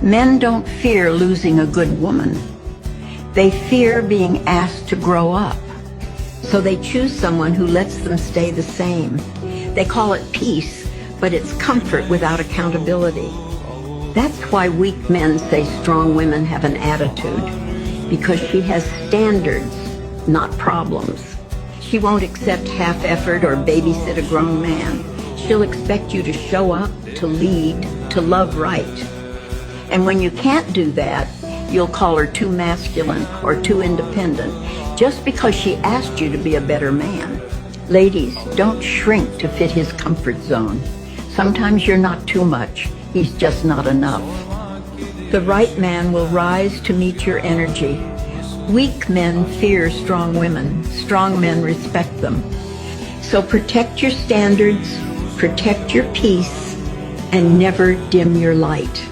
Men don't fear losing a good woman. They fear being asked to grow up. So they choose someone who lets them stay the same. They call it peace, but it's comfort without accountability. That's why weak men say strong women have an attitude, because she has standards, not problems. She won't accept half effort or babysit a grown man. She'll expect you to show up, to lead, to love right. And when you can't do that, you'll call her too masculine or too independent, just because she asked you to be a better man. Ladies, don't shrink to fit his comfort zone. Sometimes you're not too much, he's just not enough. The right man will rise to meet your energy. Weak men fear strong women. Strong men respect them. So protect your standards, protect your peace, and never dim your light.